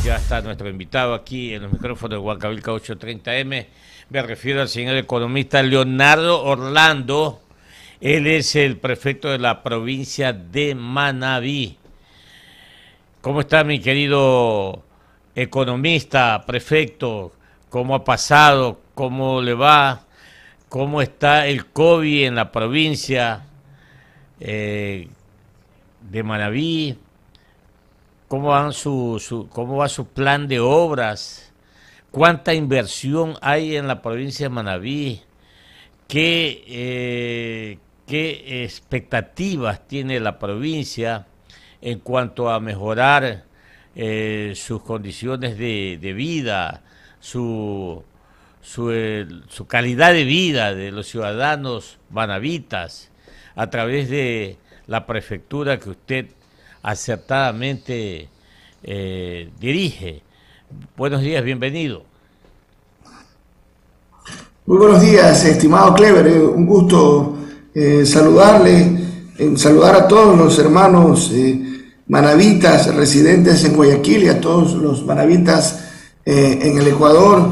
Ya está nuestro invitado aquí en los micrófonos de Huancavilca 830M. Me refiero al señor economista Leonardo Orlando. Él es el prefecto de la provincia de Manabí. ¿Cómo está, mi querido economista, prefecto? ¿Cómo ha pasado? ¿Cómo le va? ¿Cómo está el COVID en la provincia de Manabí? ¿Cómo va su plan de obras? ¿Cuánta inversión hay en la provincia de Manabí? ¿Qué expectativas tiene la provincia en cuanto a mejorar sus condiciones de vida, su calidad de vida de los ciudadanos manavitas a través de la prefectura que usted acertadamente dirige? Buenos días, bienvenido. Muy buenos días, estimado Clever. Un gusto saludarle, saludar a todos los hermanos manavitas residentes en Guayaquil y a todos los manavitas en el Ecuador,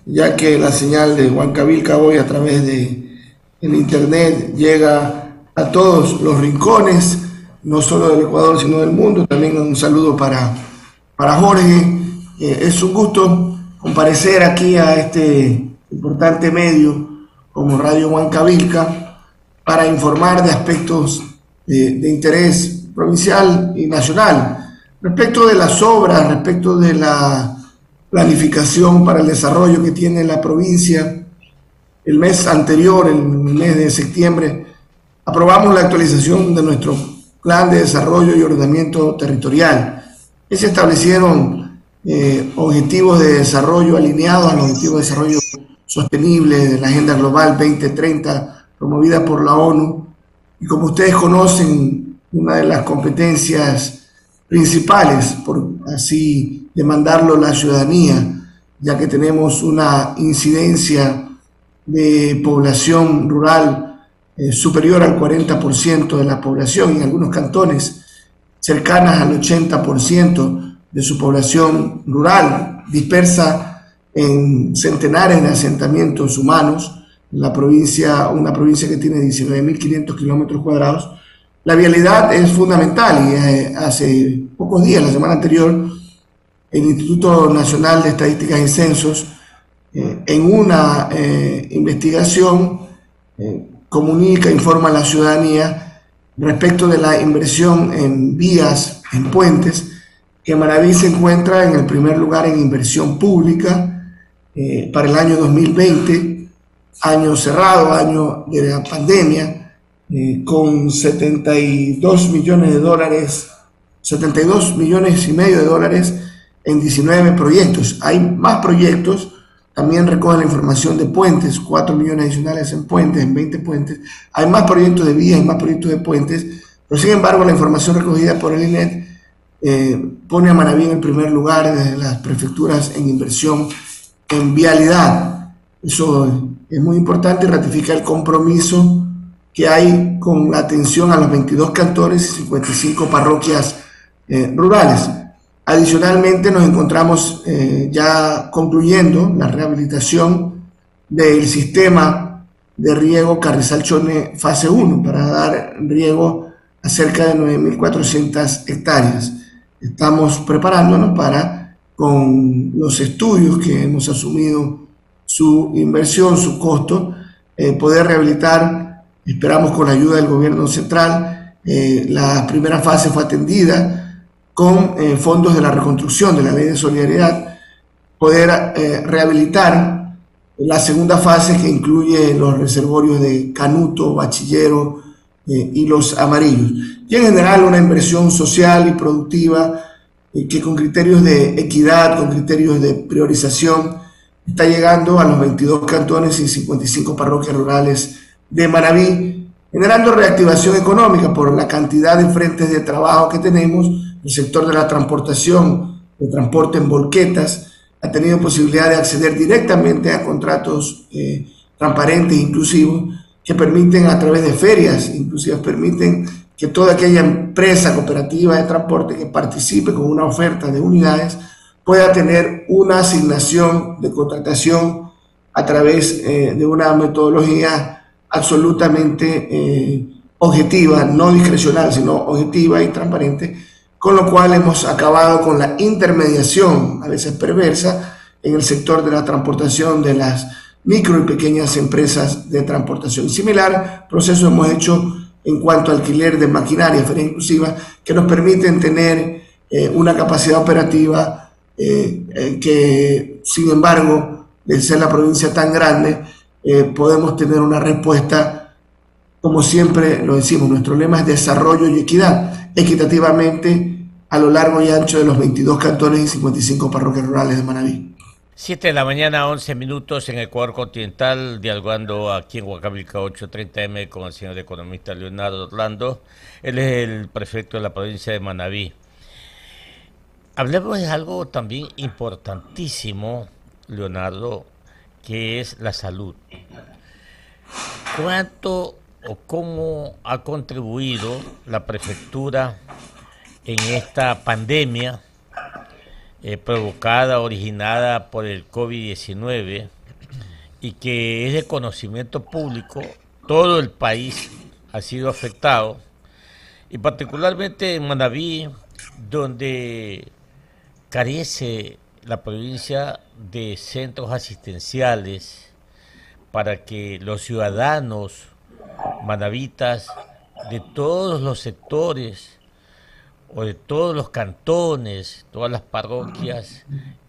ya que la señal de Huancavilca hoy a través de el internet llega a todos los rincones, no solo del Ecuador sino del mundo. También un saludo para Jorge. Es un gusto comparecer aquí a este importante medio como Radio Huancavilca para informar de aspectos de interés provincial y nacional respecto de las obras, respecto de la planificación para el desarrollo que tiene la provincia. El mes anterior, el mes de septiembre, aprobamos la actualización de nuestro plan de desarrollo y ordenamiento territorial. Se establecieron objetivos de desarrollo alineados a los objetivos de desarrollo sostenible de la Agenda Global 2030 promovida por la ONU. Y como ustedes conocen, una de las competencias principales, por así demandarlo la ciudadanía, ya que tenemos una incidencia de población rural superior al 40% de la población, y en algunos cantones cercanas al 80% de su población rural, dispersa en centenares de asentamientos humanos, en la provincia, una provincia que tiene 19.500 kilómetros cuadrados. La vialidad es fundamental, y hace pocos días, la semana anterior, el Instituto Nacional de Estadísticas y Censos, en una investigación, informa a la ciudadanía respecto de la inversión en vías, en puentes, que Manabí se encuentra en el primer lugar en inversión pública para el año 2020, año cerrado, año de la pandemia, con 72 millones de dólares, 72 millones y medio de dólares en 19 proyectos. Hay más proyectos, también recoge la información de puentes, 4 millones adicionales en puentes, en 20 puentes. Hay más proyectos de vías, hay más proyectos de puentes, pero sin embargo la información recogida por el INET pone a Manabí en el primer lugar de las prefecturas en inversión en vialidad. Eso es muy importante y ratifica el compromiso que hay con la atención a los 22 cantones y 55 parroquias rurales. Adicionalmente nos encontramos ya concluyendo la rehabilitación del sistema de riego Carrizal-Chone fase 1 para dar riego a cerca de 9.400 hectáreas. Estamos preparándonos para, con los estudios que hemos asumido su inversión, su costo, poder rehabilitar. Esperamos con la ayuda del gobierno central. La primera fase fue atendida con fondos de la reconstrucción de la Ley de Solidaridad, poder rehabilitar la segunda fase, que incluye los reservorios de Canuto, Bachillero y Los Amarillos, y en general una inversión social y productiva que con criterios de equidad, con criterios de priorización, está llegando a los 22 cantones y 55 parroquias rurales de Manabí, generando reactivación económica por la cantidad de frentes de trabajo que tenemos. El sector de la transportación, de transporte en volquetas, ha tenido posibilidad de acceder directamente a contratos transparentes e inclusivos, que permiten, a través de ferias inclusivas, permiten que toda aquella empresa cooperativa de transporte que participe con una oferta de unidades pueda tener una asignación de contratación a través de una metodología absolutamente objetiva, no discrecional, sino objetiva y transparente, con lo cual hemos acabado con la intermediación, a veces perversa, en el sector de la transportación de las micro y pequeñas empresas de transportación. Similar proceso hemos hecho en cuanto al alquiler de maquinaria, feria inclusiva, que nos permiten tener una capacidad operativa que, sin embargo, de ser la provincia tan grande, podemos tener una respuesta, como siempre lo decimos, nuestro lema es desarrollo y equidad, equitativamente a lo largo y ancho de los 22 cantones y 55 parroquias rurales de Manabí. 7 de la mañana, 11 minutos en Ecuador continental, dialogando aquí en Huancavelica 830M con el señor economista Leonardo Orlando. Él es el prefecto de la provincia de Manabí. Hablemos de algo también importantísimo, Leonardo, que es la salud. ¿Cuánto o cómo ha contribuido la prefectura en esta pandemia provocada, originada por el COVID-19 y que es de conocimiento público? Todo el país ha sido afectado, y particularmente en Manabí, donde carece la provincia de centros asistenciales para que los ciudadanos manavitas de todos los sectores o de todos los cantones, todas las parroquias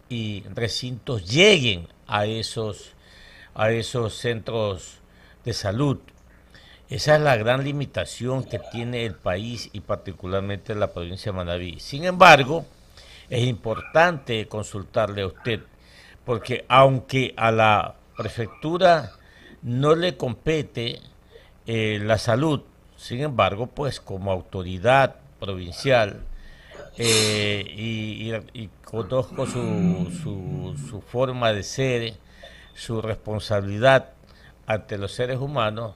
y recintos lleguen a esos centros de salud. Esa es la gran limitación que tiene el país y particularmente la provincia de Manabí. Sin embargo, es importante consultarle a usted, porque aunque a la prefectura no le compete la salud, sin embargo, pues como autoridad provincial y conozco su forma de ser, su responsabilidad ante los seres humanos,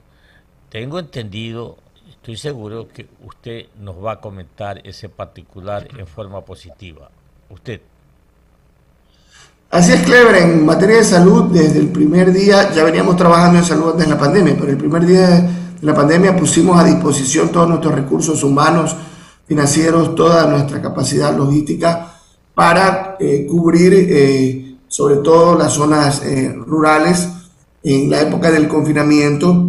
tengo entendido, estoy seguro que usted nos va a comentar ese particular en forma positiva. Usted. Así es, Clever. En materia de salud, desde el primer día, ya veníamos trabajando en salud antes de la pandemia, pero el primer día de la pandemia pusimos a disposición todos nuestros recursos humanos, financieros, toda nuestra capacidad logística para cubrir sobre todo las zonas rurales en la época del confinamiento,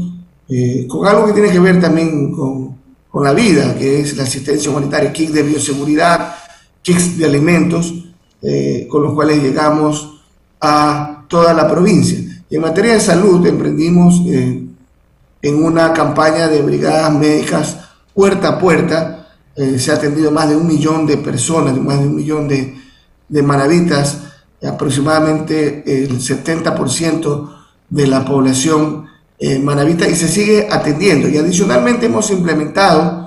con algo que tiene que ver también con la vida, que es la asistencia humanitaria, kits de bioseguridad, kits de alimentos, con los cuales llegamos a toda la provincia. Y en materia de salud emprendimos en una campaña de brigadas médicas puerta a puerta. Se ha atendido más de 1 millón de personas, más de 1 millón de manavitas, aproximadamente el 70% de la población manavita, y se sigue atendiendo. Y adicionalmente hemos implementado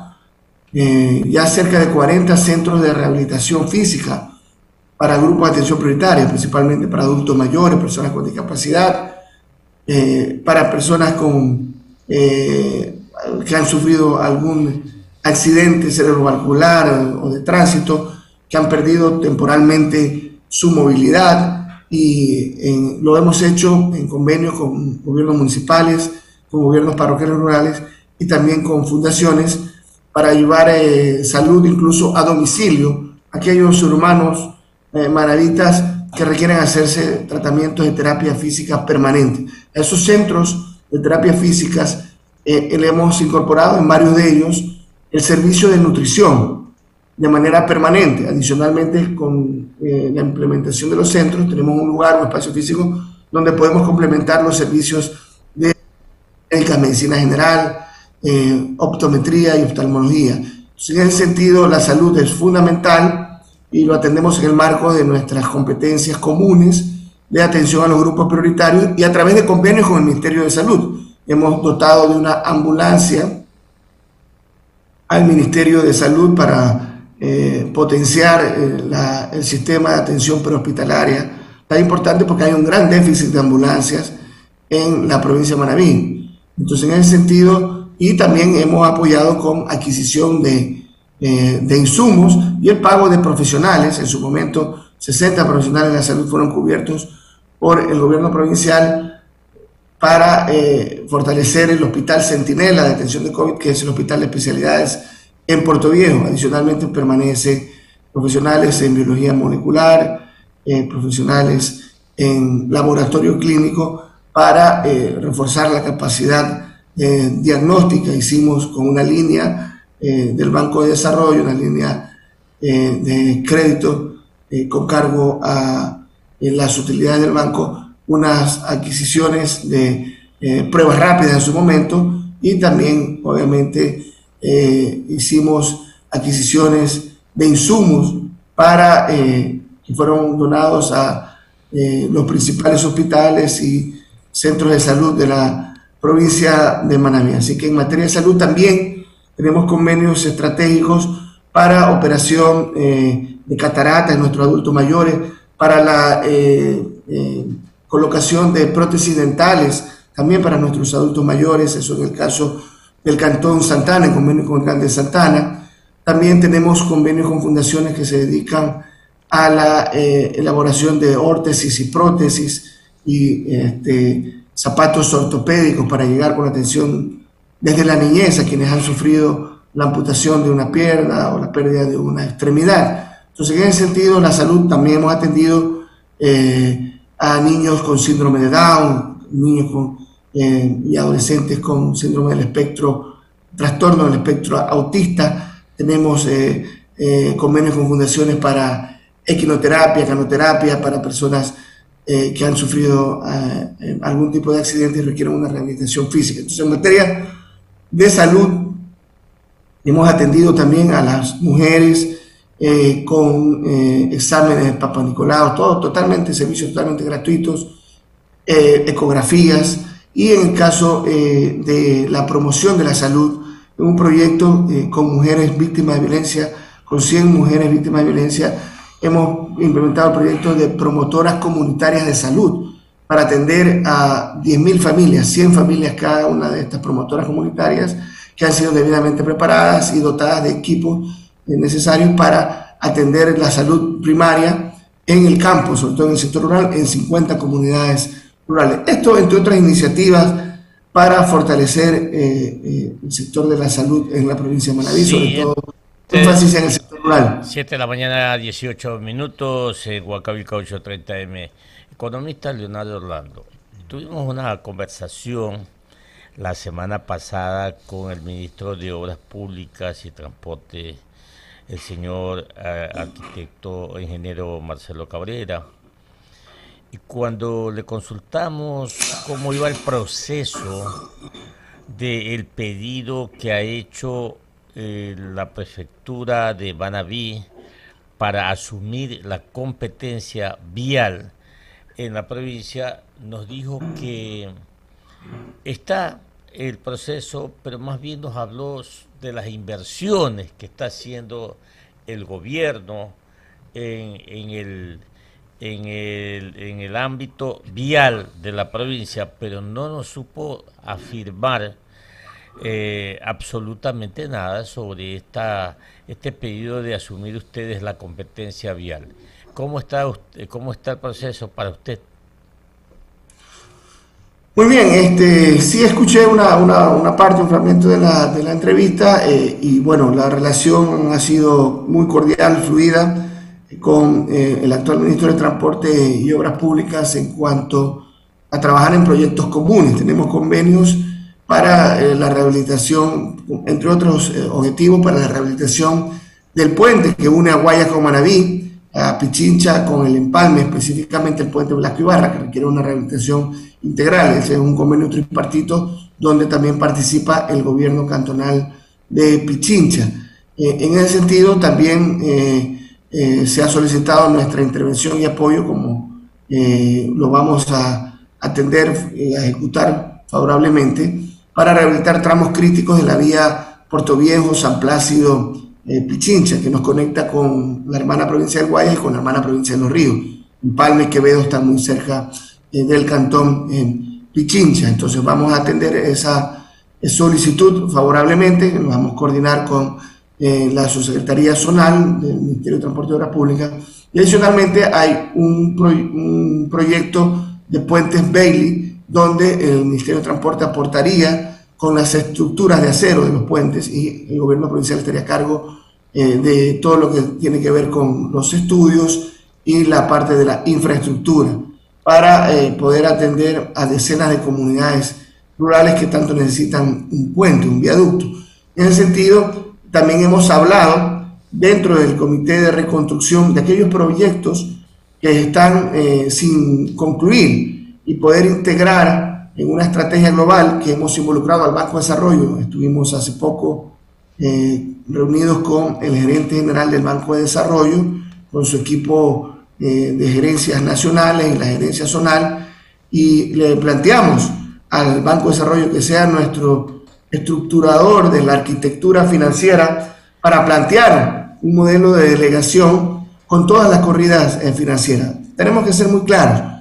ya cerca de 40 centros de rehabilitación física para grupos de atención prioritaria, principalmente para adultos mayores, personas con discapacidad, para personas que han sufrido algún accidente cerebrovascular o de tránsito, que han perdido temporalmente su movilidad, y lo hemos hecho en convenio con gobiernos municipales, con gobiernos parroquiales rurales y también con fundaciones para llevar salud incluso a domicilio a aquellos hermanos manavitas que requieren hacerse tratamientos de terapia física permanente. A esos centros de terapia físicas le hemos incorporado en varios de ellos el servicio de nutrición de manera permanente. Adicionalmente, con la implementación de los centros, tenemos un lugar, un espacio físico donde podemos complementar los servicios de medicina general, optometría y oftalmología. Entonces, en ese sentido, la salud es fundamental y lo atendemos en el marco de nuestras competencias comunes de atención a los grupos prioritarios y a través de convenios con el Ministerio de Salud. Hemos dotado de una ambulancia al Ministerio de Salud para potenciar el sistema de atención prehospitalaria. Tan importante porque hay un gran déficit de ambulancias en la provincia de Manabí. Entonces, en ese sentido, y también hemos apoyado con adquisición de insumos y el pago de profesionales. En su momento 60 profesionales de la salud fueron cubiertos por el gobierno provincial para fortalecer el Hospital Centinela de atención de COVID, que es el hospital de especialidades en Puerto Viejo. Adicionalmente permanece profesionales en biología molecular, profesionales en laboratorio clínico para reforzar la capacidad diagnóstica. Hicimos con una línea del Banco de Desarrollo, una línea de crédito con cargo a las utilidades del banco, unas adquisiciones de pruebas rápidas en su momento, y también obviamente hicimos adquisiciones de insumos para que fueron donados a los principales hospitales y centros de salud de la provincia de Manabí. Así que en materia de salud también tenemos convenios estratégicos para operación de cataratas en nuestros adultos mayores, para la colocación de prótesis dentales también para nuestros adultos mayores, eso en el caso del Cantón Santana, en convenio con el Cantón de Santana. También tenemos convenios con fundaciones que se dedican a la elaboración de órtesis y prótesis y zapatos ortopédicos para llegar con atención desde la niñez a quienes han sufrido la amputación de una pierna o la pérdida de una extremidad. Entonces, en ese sentido, la salud también hemos atendido a niños con síndrome de Down, niños y adolescentes con síndrome del espectro, trastorno del espectro autista. Tenemos convenios con fundaciones para equinoterapia, canoterapia, para personas que han sufrido algún tipo de accidente y requieren una rehabilitación física. Entonces, en materia de salud, hemos atendido también a las mujeres con exámenes de Papa Nicolau, todo totalmente, servicios totalmente gratuitos, ecografías, y en el caso de la promoción de la salud, un proyecto con mujeres víctimas de violencia, con 100 mujeres víctimas de violencia, hemos implementado el proyecto de promotoras comunitarias de salud para atender a 10.000 familias, 100 familias cada una de estas promotoras comunitarias, que han sido debidamente preparadas y dotadas de equipos necesarios para atender la salud primaria en el campo, sobre todo en el sector rural, en 50 comunidades rurales. Esto, entre otras iniciativas, para fortalecer el sector de la salud en la provincia de Manabí, sobre todo énfasis en el sector rural. 7 de la mañana, 18 minutos, Huancavelica 830M. Economista Leonardo Orlando, tuvimos una conversación la semana pasada con el ministro de Obras Públicas y Transporte, el señor arquitecto ingeniero Marcelo Cabrera, y cuando le consultamos cómo iba el proceso del pedido que ha hecho la prefectura de Manabí para asumir la competencia vial en la provincia, nos dijo que está el proceso, pero más bien nos habló de las inversiones que está haciendo el gobierno en el ámbito vial de la provincia, pero no nos supo afirmar absolutamente nada sobre este pedido de asumir ustedes la competencia vial. ¿Cómo está el proceso para usted? Muy bien, sí escuché una parte, un fragmento de la entrevista, y bueno, la relación ha sido muy cordial, fluida, con el actual ministro de Transporte y Obras Públicas en cuanto a trabajar en proyectos comunes. Tenemos convenios para la rehabilitación, entre otros objetivos, para la rehabilitación del puente que une a Guayas con Manabí, a Pichincha con el Empalme, específicamente el puente Blasco Ibarra, que requiere una rehabilitación integral. Ese es un convenio tripartito donde también participa el gobierno cantonal de Pichincha. En ese sentido también se ha solicitado nuestra intervención y apoyo, como lo vamos a atender y a ejecutar favorablemente, para rehabilitar tramos críticos de la vía Puerto Viejo, San Plácido, Pichincha, que nos conecta con la hermana provincia del Guayas y con la hermana provincia de Los Ríos. Empalme y Quevedo están muy cerca del cantón Pichincha. Entonces vamos a atender esa solicitud favorablemente, nos vamos a coordinar con la subsecretaría zonal del Ministerio de Transporte y Obras Públicas Y adicionalmente hay un proyecto de puentes Bailey, donde el Ministerio de Transporte aportaría con las estructuras de acero de los puentes y el gobierno provincial estaría a cargo de todo lo que tiene que ver con los estudios y la parte de la infraestructura para poder atender a decenas de comunidades rurales que tanto necesitan un puente, un viaducto. En ese sentido, también hemos hablado dentro del Comité de Reconstrucción de aquellos proyectos que están sin concluir y poder integrar en una estrategia global que hemos involucrado al Banco de Desarrollo. Estuvimos hace poco reunidos con el gerente general del Banco de Desarrollo, con su equipo de gerencias nacionales y la gerencia zonal, y le planteamos al Banco de Desarrollo que sea nuestro estructurador de la arquitectura financiera para plantear un modelo de delegación con todas las corridas financieras. Tenemos que ser muy claros.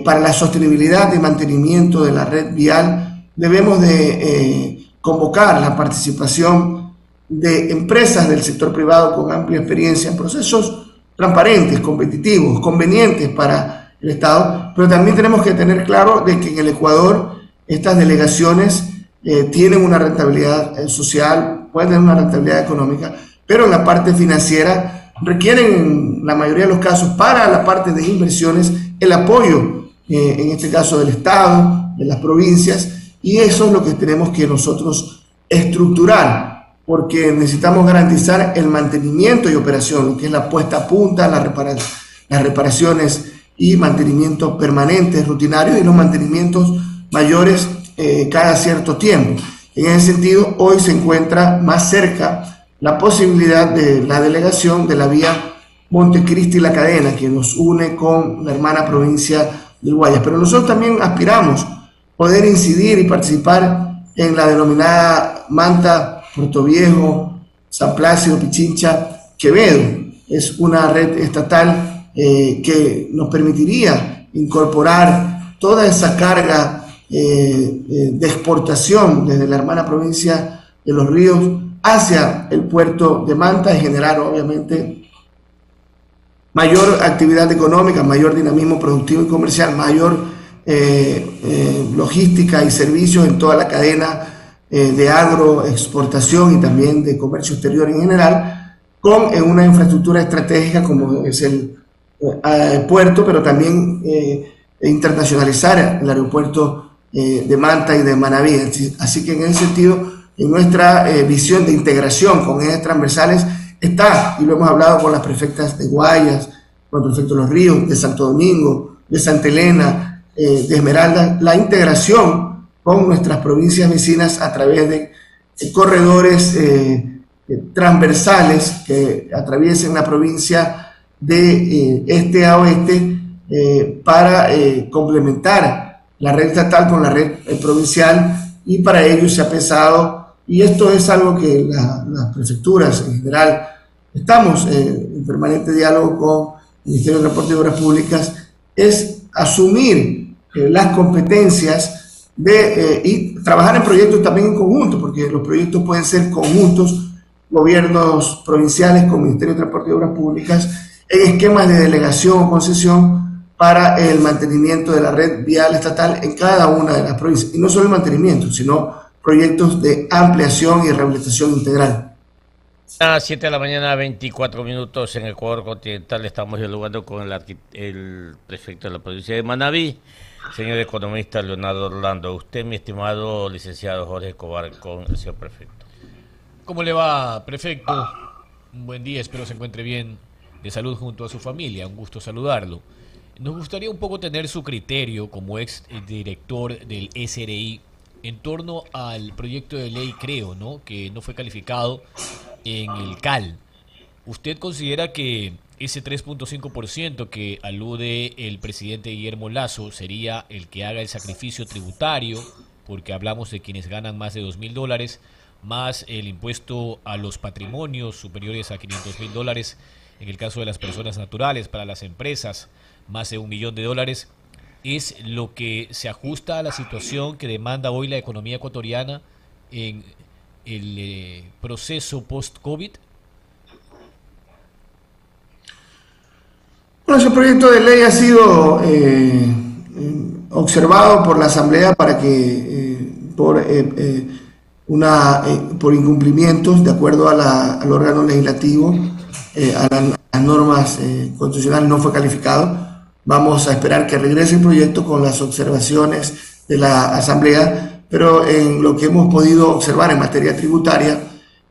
Para la sostenibilidad y mantenimiento de la red vial debemos de convocar la participación de empresas del sector privado con amplia experiencia en procesos transparentes, competitivos, convenientes para el Estado, pero también tenemos que tener claro de que en el Ecuador estas delegaciones tienen una rentabilidad social, pueden tener una rentabilidad económica, pero en la parte financiera requieren en la mayoría de los casos para la parte de inversiones el apoyo, en este caso del Estado, de las provincias, y eso es lo que tenemos que nosotros estructurar, porque necesitamos garantizar el mantenimiento y operación, lo que es la puesta a punta, las reparaciones y mantenimientos permanentes, rutinarios, y los mantenimientos mayores cada cierto tiempo. En ese sentido, hoy se encuentra más cerca la posibilidad de la delegación de la vía Montecristi y La Cadena, que nos une con la hermana provincia del Guayas. Pero nosotros también aspiramos poder incidir y participar en la denominada Manta, Puerto Viejo, San Plácido, Pichincha, Quevedo. Es una red estatal que nos permitiría incorporar toda esa carga de exportación desde la hermana provincia de Los Ríos hacia el puerto de Manta y generar obviamente mayor actividad económica, mayor dinamismo productivo y comercial, mayor logística y servicios en toda la cadena de agroexportación y también de comercio exterior en general, con una infraestructura estratégica como es el puerto, pero también internacionalizar el aeropuerto de Manta y de Manabí. Así que en ese sentido, en nuestra visión de integración con ejes transversales está, y lo hemos hablado con las prefectas de Guayas, con el prefecto de Los Ríos, de Santo Domingo, de Santa Elena, de Esmeralda, la integración con nuestras provincias vecinas a través de corredores transversales que atraviesen la provincia de este a oeste para complementar la red estatal con la red provincial, y para ello se ha pensado, y esto es algo que las prefecturas en general estamos en permanente diálogo con el Ministerio de Transporte y Obras Públicas, es asumir las competencias y trabajar en proyectos también en conjunto, porque los proyectos pueden ser conjuntos, gobiernos provinciales con Ministerio de Transporte y Obras Públicas, en esquemas de delegación o concesión para el mantenimiento de la red vial estatal en cada una de las provincias. Y no solo el mantenimiento, sino proyectos de ampliación y rehabilitación integral. A las 7 de la mañana, 24 minutos en Ecuador continental. Estamos dialogando con el prefecto de la provincia de Manabí, señor economista Leonardo Orlando. Usted, mi estimado licenciado Jorge Escobar, con el señor prefecto. ¿Cómo le va, prefecto? Un buen día, espero se encuentre bien, de salud junto a su familia. Un gusto saludarlo. Nos gustaría un poco tener su criterio como ex director del SRI en torno al proyecto de ley, creo, ¿no?, que no fue calificado en el CAL. ¿Usted considera que ese 3.5% que alude el presidente Guillermo Lasso sería el que haga el sacrificio tributario, porque hablamos de quienes ganan más de $2.000, más el impuesto a los patrimonios superiores a $500.000 en el caso de las personas naturales, para las empresas más de $1 millón, es lo que se ajusta a la situación que demanda hoy la economía ecuatoriana en el proceso post-COVID? Bueno, ese proyecto de ley ha sido observado por la Asamblea para que por incumplimientos, de acuerdo al órgano legislativo, a las normas constitucionales, no fue calificado. Vamos a esperar que regrese el proyecto con las observaciones de la Asamblea, pero en lo que hemos podido observar en materia tributaria,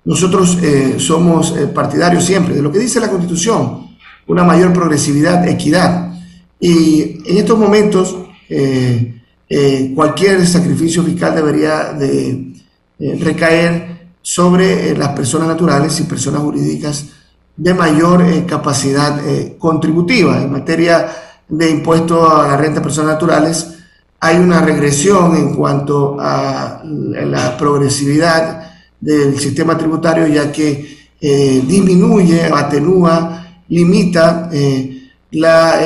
nosotros somos partidarios siempre de lo que dice la Constitución, una mayor progresividad, equidad. Y en estos momentos, cualquier sacrificio fiscal debería de recaer sobre las personas naturales y personas jurídicas de mayor capacidad contributiva. En materia de impuesto a la renta de personas naturales, hay una regresión en cuanto a la progresividad del sistema tributario, ya que disminuye, atenúa, limita la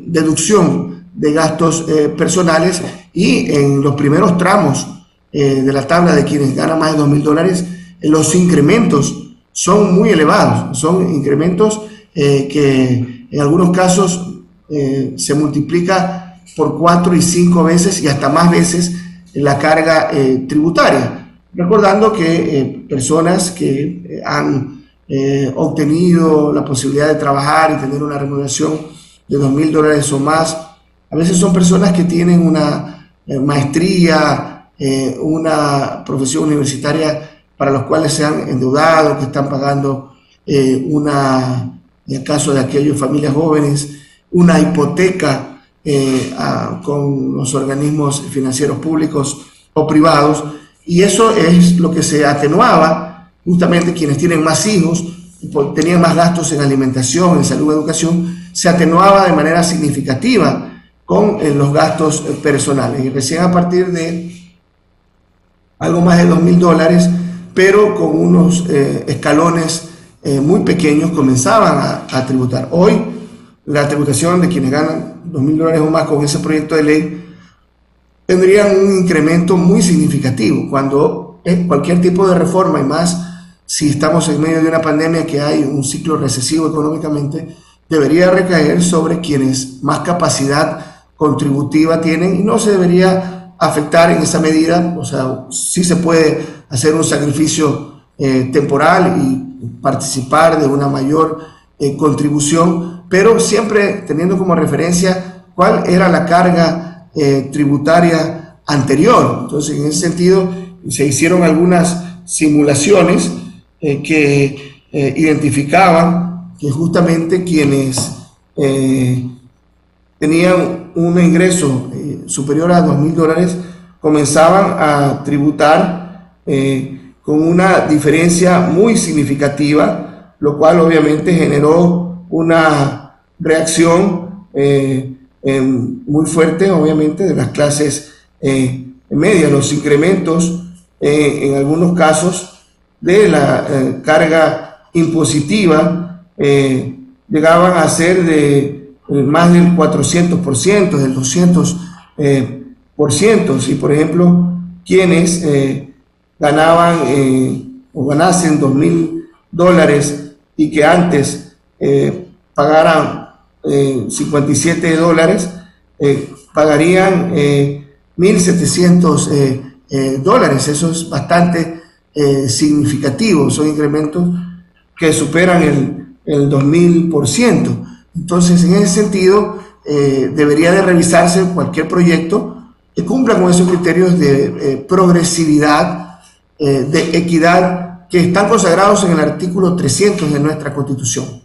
deducción de gastos personales, y en los primeros tramos de la tabla de quienes ganan más de $2,000, los incrementos son muy elevados, son incrementos que en algunos casos se multiplica por 4 y 5 veces y hasta más veces la carga tributaria. Recordando que personas que han obtenido la posibilidad de trabajar y tener una remuneración de $2,000 o más, a veces son personas que tienen una maestría, una profesión universitaria para los cuales se han endeudado, que están pagando en el caso de aquellas familias jóvenes, una hipoteca con los organismos financieros públicos o privados, y eso es lo que se atenuaba. Justamente quienes tienen más hijos, tenían más gastos en alimentación, en salud, educación, se atenuaba de manera significativa con los gastos personales. Y recién a partir de algo más de $2,000, pero con unos escalones muy pequeños, comenzaban a tributar. Hoy, la tributación de quienes ganan $2,000 o más con ese proyecto de ley tendrían un incremento muy significativo, cuando cualquier tipo de reforma, y más si estamos en medio de una pandemia, que hay un ciclo recesivo económicamente, debería recaer sobre quienes más capacidad contributiva tienen, y no se debería afectar en esa medida. O sea, sí se puede hacer un sacrificio temporal y participar de una mayor contribución, pero siempre teniendo como referencia cuál era la carga tributaria anterior. Entonces, en ese sentido, se hicieron algunas simulaciones que identificaban que justamente quienes tenían un ingreso superior a $2,000 comenzaban a tributar con una diferencia muy significativa, lo cual obviamente generó una reacción muy fuerte, obviamente, de las clases medias. Los incrementos en algunos casos de la carga impositiva llegaban a ser de más del 400%, del 200%. Si, por ejemplo, quienes ganaban o ganasen $2,000 y que antes pagaran $57, pagarían $1,700. Eso es bastante significativo. Son incrementos que superan el 2,000%. Entonces, en ese sentido, debería de revisarse cualquier proyecto que cumpla con esos criterios de progresividad, de equidad, que están consagrados en el artículo 300 de nuestra Constitución.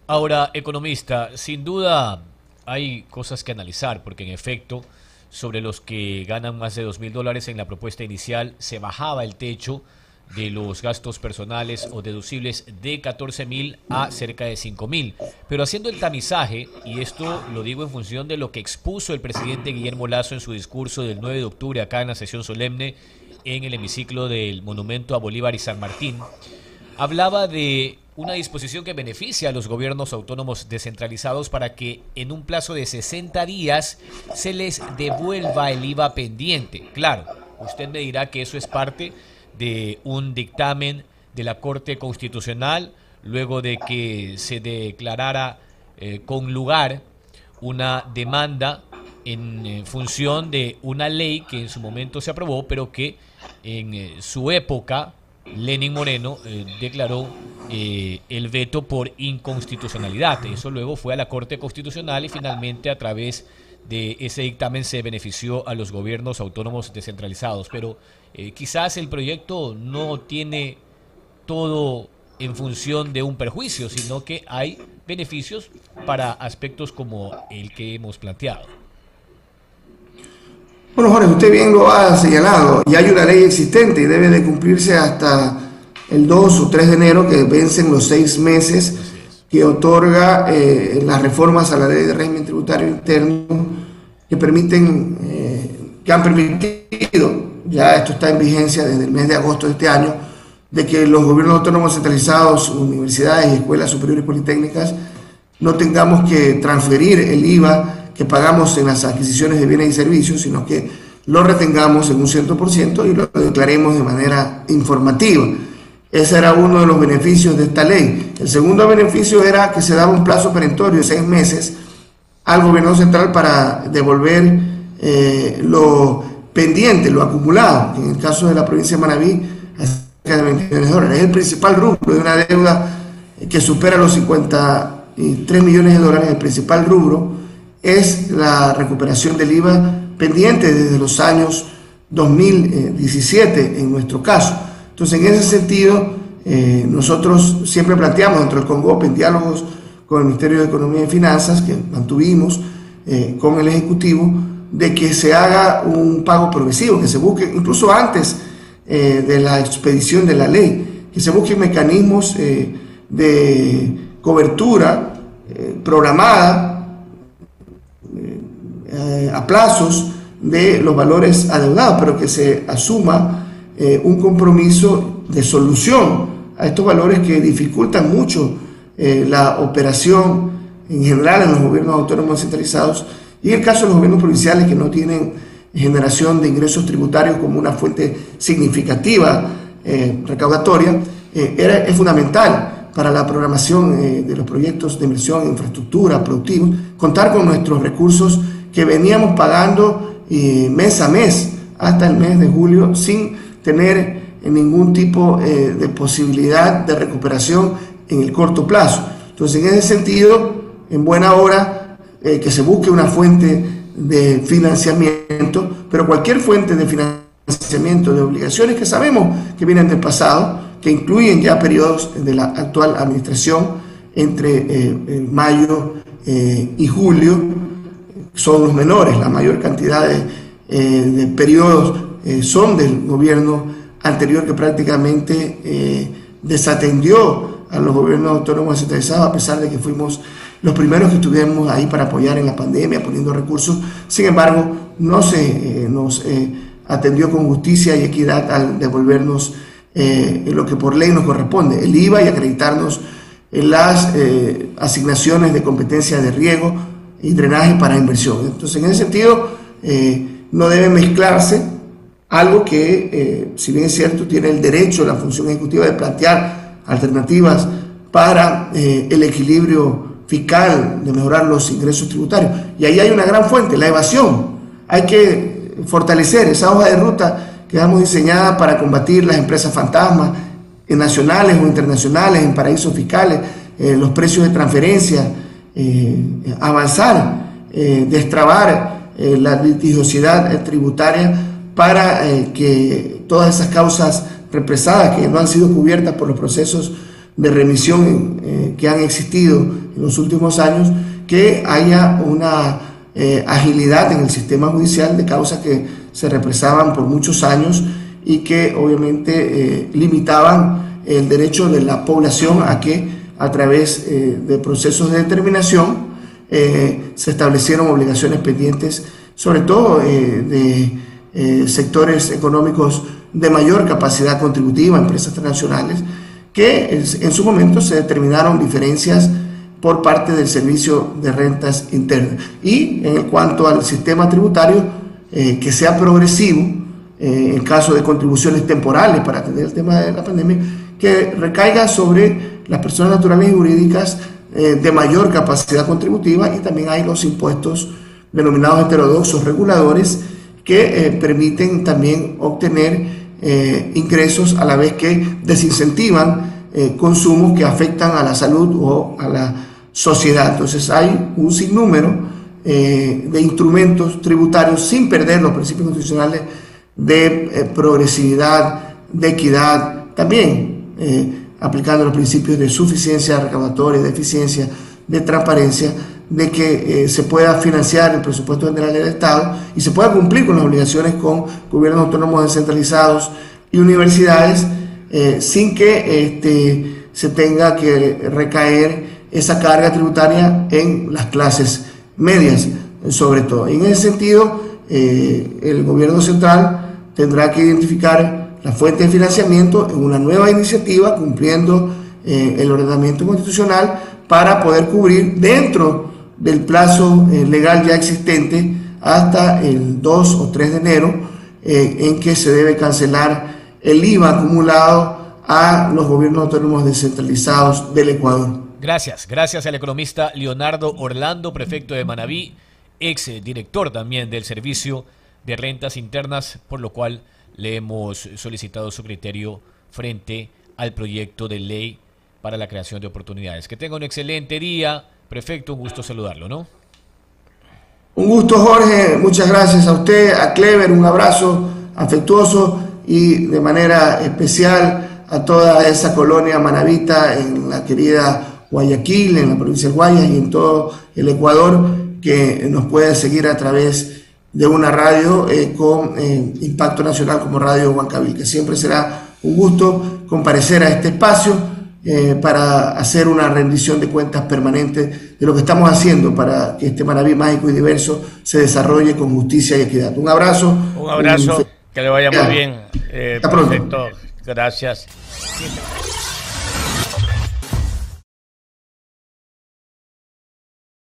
Ahora, economista, sin duda hay cosas que analizar, porque en efecto, sobre los que ganan más de $2,000 en la propuesta inicial, se bajaba el techo de los gastos personales o deducibles de 14,000 a cerca de 5,000. Pero haciendo el tamizaje, y esto lo digo en función de lo que expuso el presidente Guillermo Lasso en su discurso del 9 de octubre acá en la sesión solemne en el hemiciclo del Monumento a Bolívar y San Martín, hablaba de una disposición que beneficia a los gobiernos autónomos descentralizados para que en un plazo de 60 días se les devuelva el IVA pendiente. Claro, usted me dirá que eso es parte de un dictamen de la Corte Constitucional luego de que se declarara con lugar una demanda en función de una ley que en su momento se aprobó, pero que en su época Lenín Moreno declaró el veto por inconstitucionalidad. Eso luego fue a la Corte Constitucional y finalmente a través de ese dictamen se benefició a los gobiernos autónomos descentralizados. Pero quizás el proyecto no tiene todo en función de un perjuicio, sino que hay beneficios para aspectos como el que hemos planteado. Bueno, Jorge, usted bien lo ha señalado. Ya hay una ley existente y debe de cumplirse hasta el 2 o 3 de enero, que vencen los 6 meses que otorga las reformas a la ley de régimen tributario interno que permiten, que han permitido, ya esto está en vigencia desde el mes de agosto de este año, de que los gobiernos autónomos centralizados, universidades y escuelas superiores politécnicas no tengamos que transferir el IVA que pagamos en las adquisiciones de bienes y servicios, sino que lo retengamos en un 100% y lo declaremos de manera informativa. Ese era uno de los beneficios de esta ley. El segundo beneficio era que se daba un plazo perentorio de 6 meses al gobierno central para devolver lo pendiente, lo acumulado, que en el caso de la provincia de Manabí, cerca de 20 millones de dólares. Es el principal rubro de una deuda que supera los 53 millones de dólares. El principal rubro es la recuperación del IVA pendiente desde los años 2017 en nuestro caso. Entonces, en ese sentido, nosotros siempre planteamos dentro del CONGOP, en diálogos con el Ministerio de Economía y Finanzas, que mantuvimos con el Ejecutivo, de que se haga un pago progresivo, que se busque, incluso antes de la expedición de la ley, que se busquen mecanismos de cobertura programada a plazos de los valores adeudados, pero que se asuma un compromiso de solución a estos valores que dificultan mucho la operación en general en los gobiernos autónomos centralizados, y el caso de los gobiernos provinciales que no tienen generación de ingresos tributarios como una fuente significativa recaudatoria, es fundamental para la programación de los proyectos de inversión en infraestructura, productivos, contar con nuestros recursos que veníamos pagando mes a mes hasta el mes de julio sin tener ningún tipo de posibilidad de recuperación en el corto plazo. Entonces, en ese sentido, en buena hora que se busque una fuente de financiamiento, pero cualquier fuente de financiamiento de obligaciones que sabemos que vienen del pasado, que incluyen ya periodos de la actual administración entre mayo y julio, son los menores. La mayor cantidad de periodos son del gobierno anterior, que prácticamente desatendió a los gobiernos autónomos descentralizados, a pesar de que fuimos los primeros que estuvimos ahí para apoyar en la pandemia, poniendo recursos. Sin embargo, no se nos atendió con justicia y equidad al devolvernos lo que por ley nos corresponde, el IVA, y acreditarnos en las asignaciones de competencia de riego y drenaje para inversión. Entonces, en ese sentido, no debe mezclarse algo que, si bien es cierto, tiene el derecho, la función ejecutiva de plantear alternativas para el equilibrio fiscal, de mejorar los ingresos tributarios. Y ahí hay una gran fuente, la evasión. Hay que fortalecer esa hoja de ruta que hemos diseñada para combatir las empresas fantasmas nacionales o internacionales en paraísos fiscales, los precios de transferencia, avanzar, destrabar la litigiosidad tributaria para que todas esas causas represadas que no han sido cubiertas por los procesos de remisión que han existido en los últimos años, que haya una agilidad en el sistema judicial de causas que se represaban por muchos años y que obviamente limitaban el derecho de la población a que a través de procesos de determinación se establecieron obligaciones pendientes, sobre todo de sectores económicos de mayor capacidad contributiva, empresas transnacionales, que en su momento se determinaron diferencias por parte del Servicio de Rentas Internas. Y en cuanto al sistema tributario, que sea progresivo, en caso de contribuciones temporales para atender el tema de la pandemia, que recaiga sobre las personas naturales y jurídicas de mayor capacidad contributiva, y también hay los impuestos denominados heterodoxos reguladores que permiten también obtener ingresos a la vez que desincentivan consumos que afectan a la salud o a la sociedad. Entonces hay un sinnúmero de instrumentos tributarios sin perder los principios constitucionales de progresividad, de equidad, también aplicando los principios de suficiencia recaudatoria, de eficiencia, de transparencia, de que se pueda financiar el presupuesto general del Estado y se pueda cumplir con las obligaciones con gobiernos autónomos descentralizados y universidades, sin que se tenga que recaer esa carga tributaria en las clases medias, sobre todo. En ese sentido, el gobierno central tendrá que identificar la fuente de financiamiento en una nueva iniciativa, cumpliendo el ordenamiento constitucional, para poder cubrir dentro del plazo legal ya existente hasta el 2 o 3 de enero, en que se debe cancelar el IVA acumulado a los gobiernos autónomos descentralizados del Ecuador. Gracias al economista Leonardo Orlando, prefecto de Manabí, ex director también del Servicio de Rentas Internas, por lo cual le hemos solicitado su criterio frente al proyecto de ley para la creación de oportunidades. Que tenga un excelente día, prefecto, un gusto saludarlo, ¿no? Un gusto, Jorge, muchas gracias a usted, a Clever, un abrazo afectuoso, y de manera especial a toda esa colonia manabita en la querida Guayaquil, en la provincia del Guayas y en todo el Ecuador, que nos puede seguir a través de una radio con impacto nacional como Radio Huancabil, que siempre será un gusto comparecer a este espacio para hacer una rendición de cuentas permanente de lo que estamos haciendo para que este Manabí mágico y diverso se desarrolle con justicia y equidad. Un abrazo. Un abrazo, que le vaya muy bien. Hasta pronto. Gracias.